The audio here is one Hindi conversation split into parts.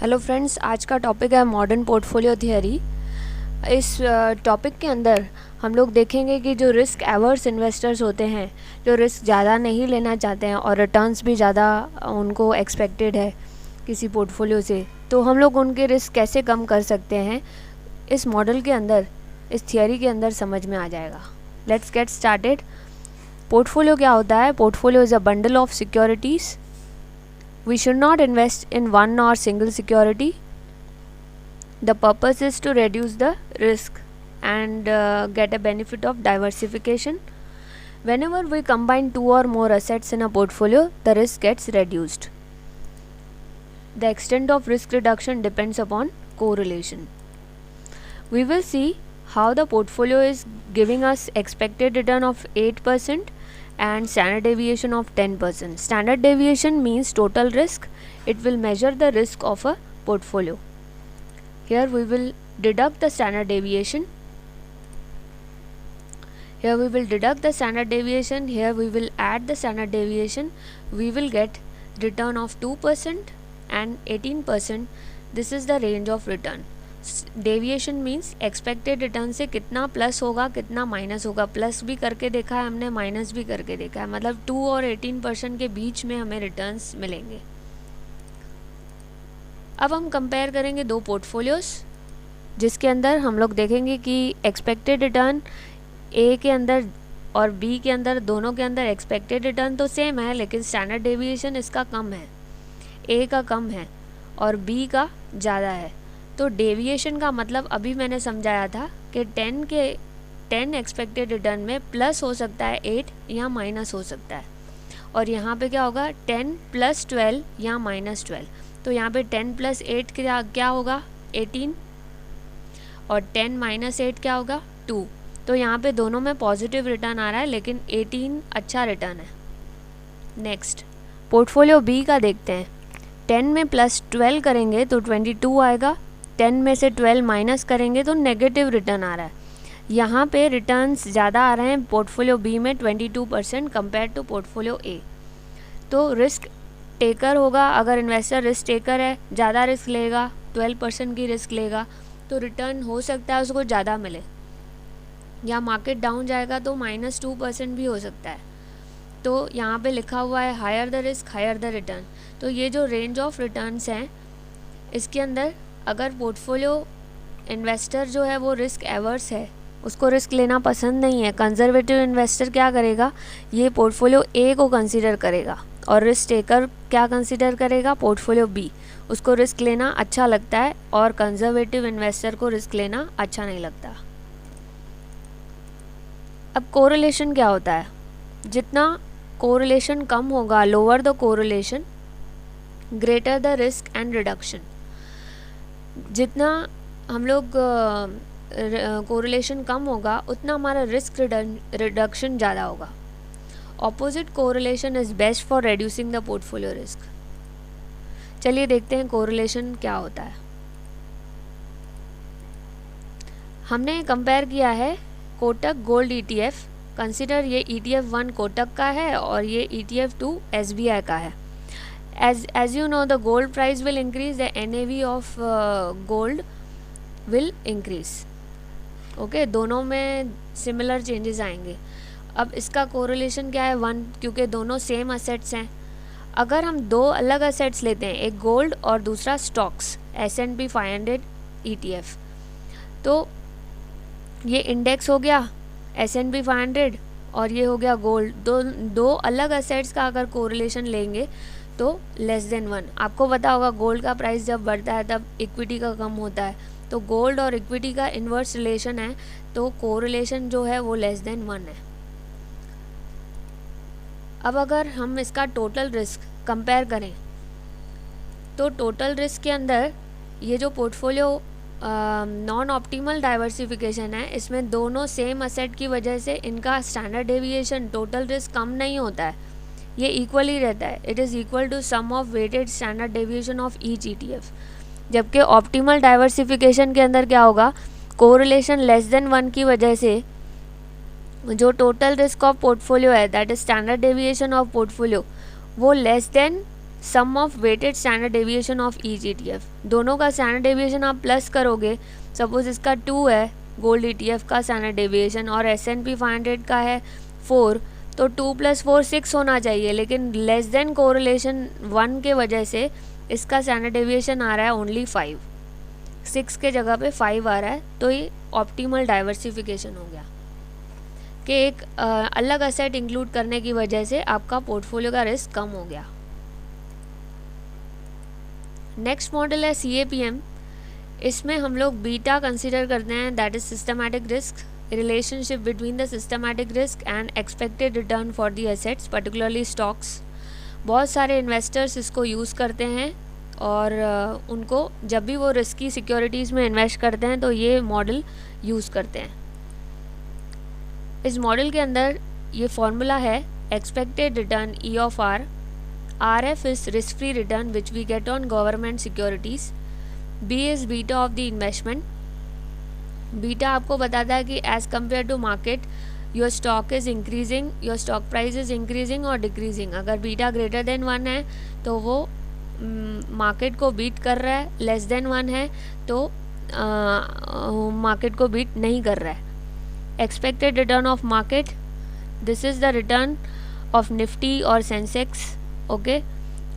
हेलो फ्रेंड्स, आज का टॉपिक है मॉडर्न पोर्टफोलियो थियरी। इस टॉपिक के अंदर हम लोग देखेंगे कि जो रिस्क एवर्स इन्वेस्टर्स होते हैं, जो रिस्क ज़्यादा नहीं लेना चाहते हैं और रिटर्न्स भी ज़्यादा उनको एक्सपेक्टेड है किसी पोर्टफोलियो से, तो हम लोग उनके रिस्क कैसे कम कर सकते हैं, इस मॉडल के अंदर, इस थियरी के अंदर समझ में आ जाएगा। Let's get started. पोर्टफोलियो क्या होता है? Portfolio is a bundle of securities. We should not invest in one or single security. The purpose is to reduce the risk and get a benefit of diversification. Whenever we combine two or more assets in a portfolio, the risk gets reduced. The extent of risk reduction depends upon correlation. We will see how the portfolio is giving us expected return of 8% and standard deviation of 10%. Standard deviation means total risk. It will measure the risk of a portfolio. Here we will deduct the standard deviation. Here we will deduct the standard deviation. Here we will add the standard deviation. We will get return of 2% and 18%. This is the range of return. Deviation means expected return से कितना प्लस होगा, कितना माइनस होगा. प्लस भी करके देखा है हमने, माइनस भी करके देखा है, मतलब 2 और 18% के बीच में हमें रिटर्न्स मिलेंगे. अब हम कंपेयर करेंगे दो पोर्टफोलियोज, जिसके अंदर हम लोग देखेंगे कि एक्सपेक्टेड रिटर्न ए के अंदर और बी के अंदर, दोनों के अंदर एक्सपेक्टेड रिटर्न तो सेम है, लेकिन स्टैंडर्ड डेविएशन इसका कम है. ए का कम है और बी का ज़्यादा है. तो डेविएशन का मतलब अभी मैंने समझाया था कि 10 एक्सपेक्टेड रिटर्न में प्लस हो सकता है 8 या माइनस हो सकता है. और यहाँ पे क्या होगा? 10 + 12 या -12. तो यहाँ पे 10 + 8 क्या होगा? 18. और 10 - 8 क्या होगा? 2. तो यहाँ पे दोनों में पॉजिटिव रिटर्न आ रहा है, लेकिन 18 अच्छा रिटर्न है. नेक्स्ट पोर्टफोलियो बी का देखते हैं. 10 में +12 करेंगे तो 22 आएगा. 10 में से 12 माइनस करेंगे तो नेगेटिव रिटर्न आ रहा है. यहाँ पे रिटर्न्स ज़्यादा आ रहे हैं पोर्टफोलियो बी में 22% कंपेयर टू पोर्टफोलियो ए. तो रिस्क टेकर होगा, अगर इन्वेस्टर रिस्क टेकर है, ज़्यादा रिस्क लेगा, 12% की रिस्क लेगा, तो रिटर्न हो सकता है उसको ज़्यादा मिले. या मार्केट डाउन जाएगा तो -2% भी हो सकता है. तो यहाँ पे लिखा हुआ है higher the risk higher the return. तो ये जो रेंज ऑफ रिटर्न्स हैं, इसके अंदर अगर पोर्टफोलियो इन्वेस्टर जो है वो रिस्क एवर्स है, उसको रिस्क लेना पसंद नहीं है, कंजर्वेटिव इन्वेस्टर क्या करेगा? ये पोर्टफोलियो ए को कंसीडर करेगा. और रिस्क टेकर क्या कंसीडर करेगा? Portfolio b. उसको रिस्क लेना अच्छा लगता है और कंजर्वेटिव इन्वेस्टर को रिस्क लेना अच्छा नहीं लगता. अब कोरिलेशन क्या होता है? जितना कोरिलेशन कम होगा, lower the correlation greater the risk and reduction. जितना हम लोग कोरिलेशन कम होगा, उतना हमारा रिस्क रिडक्शन ज़्यादा होगा. Opposite correlation is best for reducing the portfolio risk. चलिए देखते हैं कोरिलेशन क्या होता है. हमने कंपेयर किया है कोटक गोल्ड ETF. कंसिडर ये ETF 1 कोटक का है और ये ETF 2 SBI का है. As you know, the gold price will increase, the NAV of gold will increase. Okay, दोनों में सिमिलर चेंजेस आएंगे. अब इसका कोरिलेशन क्या है? 1, क्योंकि दोनों सेम असेट्स हैं. अगर हम दो अलग असेट्स लेते हैं, एक गोल्ड और दूसरा स्टॉक्स, S&P 500 ETF, तो ये इंडेक्स हो गया S&P 500 और ये हो गया गोल्ड. दो अलग असेट्स का अगर कोरिलेशन लेंगे तो <1. आपको पता होगा गोल्ड का प्राइस जब बढ़ता है तब इक्विटी का कम होता है. तो गोल्ड और इक्विटी का इन्वर्स रिलेशन है, तो कोरिलेशन जो है वो <1 है. अब अगर हम इसका टोटल रिस्क कंपेयर करें, तो टोटल रिस्क के अंदर ये जो पोर्टफोलियो नॉन ऑप्टिमल डाइवर्सिफिकेशन है, इसमें दोनों सेम असेट की वजह से इनका स्टैंडर्ड डेविएशन, टोटल रिस्क कम नहीं होता है, ये इक्वली रहता है. It is equal to sum of weighted standard deviation of each ETF. जबकि ऑप्टिमल डाइवर्सिफिकेशन के अंदर क्या होगा? कोरिलेशन <1 की वजह से जो टोटल रिस्क ऑफ पोर्टफोलियो है, that is standard deviation of portfolio, वो <1 sum of weighted standard deviation of each ETF, दोनों का स्टैंडर्ड डेविएशन आप प्लस करोगे, सपोज इसका 2 है गोल्ड ETF का स्टैंडर्ड डेविएशन और S&P 500 का है 4, तो 2 + 4 6 होना चाहिए, लेकिन लेस देन कोरिलेशन 1 के वजह से इसका स्टैंडर्ड डेविएशन आ रहा है ओनली 5, 6 के जगह पे 5 आ रहा है। तो ये ऑप्टिमल डाइवर्सिफिकेशन हो गया कि एक अलग असेट इंक्लूड करने की वजह से आपका पोर्टफोलियो का रिस्क कम हो गया। नेक्स्ट मॉडल है CAPM। इसमें हम लोग बीटा कंसिडर करते हैं, that is systematic risk, relationship between the systematic risk and expected return for the assets, particularly stocks. बहुत सारे इन्वेस्टर्स इसको यूज़ करते हैं और उनको जब भी वो रिस्की सिक्योरिटीज़ में इन्वेस्ट करते हैं तो ये मॉडल यूज़ करते हैं। इस मॉडल के अंदर ये फॉर्मूला है expected return E of R, RF is risk free return which we get on government securities, B is beta of the investment। Beta आपको बताता है कि as compare to market your stock is increasing, your stock price is increasing और डिक्रीजिंग। अगर बीटा ग्रेटर देन 1 है तो वो मार्केट को बीट कर रहा है, लेस देन 1 है तो मार्केट को बीट नहीं कर रहा है। Expected return of market, this is the return of Nifty और Sensex, okay,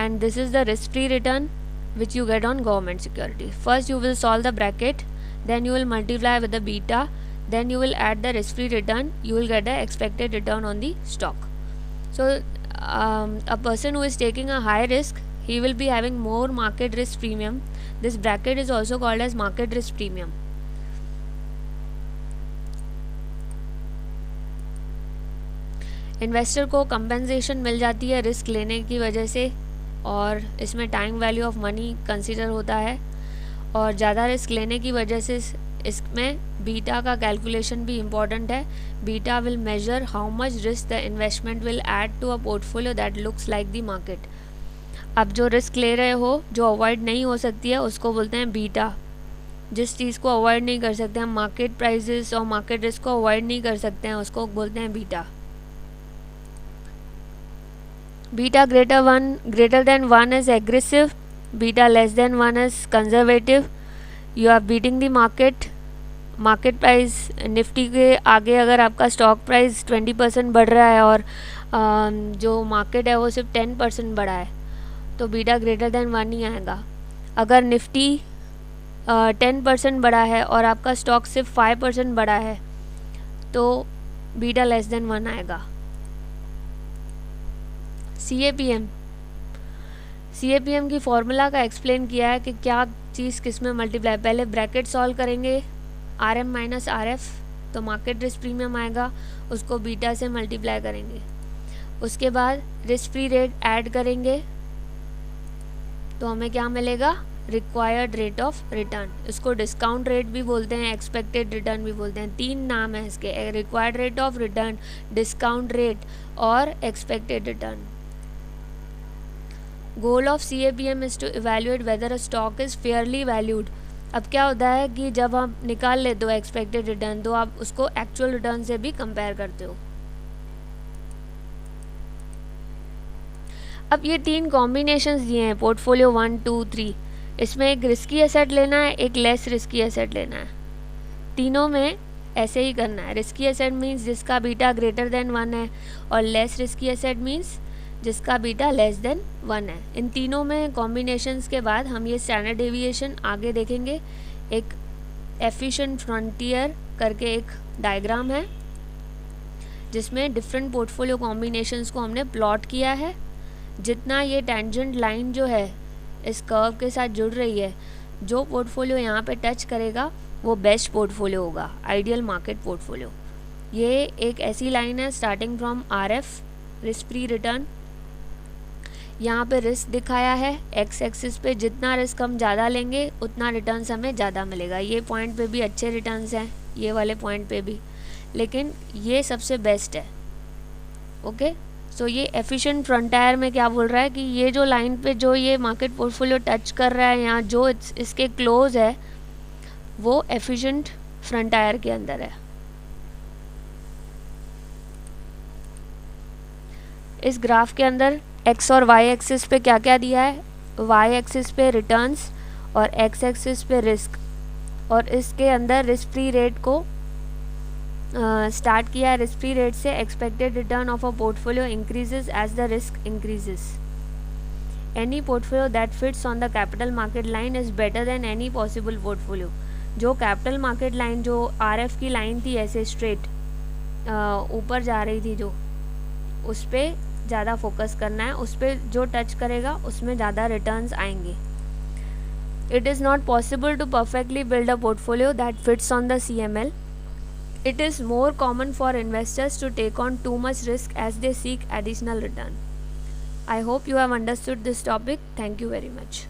and this is the risk free return which you get on government security. First you will solve the bracket, then you will multiply with the beta, then you will add the risk free return, you will get the expected return on the stock. So a person who is taking a high risk, he will be having more market risk premium. This bracket is also called as market risk premium. Investor को कंपेंसेशन मिल जाती है रिस्क लेने की वजह से, और इसमें time value of money consider होता है, और ज़्यादा रिस्क लेने की वजह से इसमें बीटा का कैलकुलेशन भी इम्पॉर्टेंट है। Beta will measure how much risk the investment will add to a portfolio that looks like the market. अब जो रिस्क ले रहे हो, जो अवॉइड नहीं हो सकती है, उसको बोलते हैं बीटा। जिस चीज़ को अवॉइड नहीं कर सकते, हम मार्केट प्राइजेस और मार्केट रिस्क को अवॉइड नहीं कर सकते हैं, उसको बोलते हैं beta. Beta greater than 1 is aggressive, beta less than 1 is conservative. You are beating the market price. Nifty के आगे अगर आपका स्टॉक प्राइस 20% बढ़ रहा है और जो मार्केट है वो सिर्फ 10% बढ़ा है, तो बीटा ग्रेटर देन 1 ही आएगा। अगर निफ्टी 10% बढ़ा है और आपका स्टॉक सिर्फ 5% बढ़ा है, तो बीटा लेस देन 1 आएगा। CAPM की फॉर्मूला का एक्सप्लेन किया है कि क्या चीज़ किस में मल्टीप्लाई। पहले ब्रैकेट सॉल्व करेंगे, RM माइनस RF, तो मार्केट रिस्क प्रीमियम आएगा, उसको बीटा से मल्टीप्लाई करेंगे। उसके बाद रिस्क फ्री रेट ऐड करेंगे तो हमें क्या मिलेगा, रिक्वायर्ड रेट ऑफ रिटर्न। इसको डिस्काउंट रेट भी बोलते हैं, एक्सपेक्टेड रिटर्न भी बोलते हैं, 3 नाम है इसके, required rate of return, discount rate और expected return. Goal of CAPM is to evaluate whether a stock is fairly valued. अब क्या होता है कि जब आप निकाल लेते हो एक्सपेक्टेड रिटर्न, तो आप उसको एक्चुअल रिटर्न से भी कंपेयर करते हो। अब ये 3 कॉम्बिनेशंस दिए हैं पोर्टफोलियो 1, 2, 3। इसमें एक रिस्की एसेट लेना है, एक लेस रिस्की एसेट लेना है। तीनों में ऐसे ही करना है। रिस्की एसेट मीन्स जिसका बीटा ग्रेटर देन 1 है, और लेस रिस्की एसेट मीन्स जिसका बीटा लेस देन 1 है। इन तीनों में कॉम्बिनेशंस के बाद हम ये स्टैंडर्ड डेविएशन आगे देखेंगे। एक एफिशिएंट फ्रंटियर करके एक डायग्राम है जिसमें डिफरेंट पोर्टफोलियो कॉम्बिनेशंस को हमने प्लॉट किया है। जितना ये टेंजेंट लाइन जो है इस कर्व के साथ जुड़ रही है, जो पोर्टफोलियो यहाँ पे टच करेगा वो बेस्ट पोर्टफोलियो होगा, आइडियल मार्केट पोर्टफोलियो। ये एक ऐसी लाइन है starting from RF, risk free return. यहाँ पे रिस्क दिखाया है, एक्स एक्सिस पे जितना रिस्क हम ज़्यादा लेंगे उतना रिटर्न्स हमें ज़्यादा मिलेगा। ये पॉइंट पे भी अच्छे रिटर्न्स हैं, ये वाले पॉइंट पे भी, लेकिन ये सबसे बेस्ट है। ओके, सो ये एफिशिएंट फ्रंटायर में क्या बोल रहा है कि ये जो लाइन पे जो ये मार्केट पोर्टफोलियो टच कर रहा है, यहाँ जो इसके क्लोज है, वो एफिशिएंट फ्रंटायर के अंदर है। इस ग्राफ के अंदर एक्स और वाई एक्सिस पे क्या क्या दिया है, वाई एक्सिस पे रिटर्न्स और एक्स एक्सिस पे रिस्क, और इसके अंदर रिस्क फ्री रेट को स्टार्ट किया है। रिस्क फ्री रेट से expected return of a portfolio increases as the risk increases. Any portfolio that fits on the capital market line is better than any possible portfolio. जो कैपिटल मार्केट लाइन, जो आरएफ की लाइन थी ऐसे स्ट्रेट ऊपर जा रही थी, जो उस पर ज़्यादा फोकस करना है, उस पर जो टच करेगा उसमें ज़्यादा रिटर्न्स आएंगे। It is not possible to perfectly build a portfolio that fits on the CML. It is more common for investors to take on too much risk as they seek additional return. I hope you have understood this topic. Thank you very much.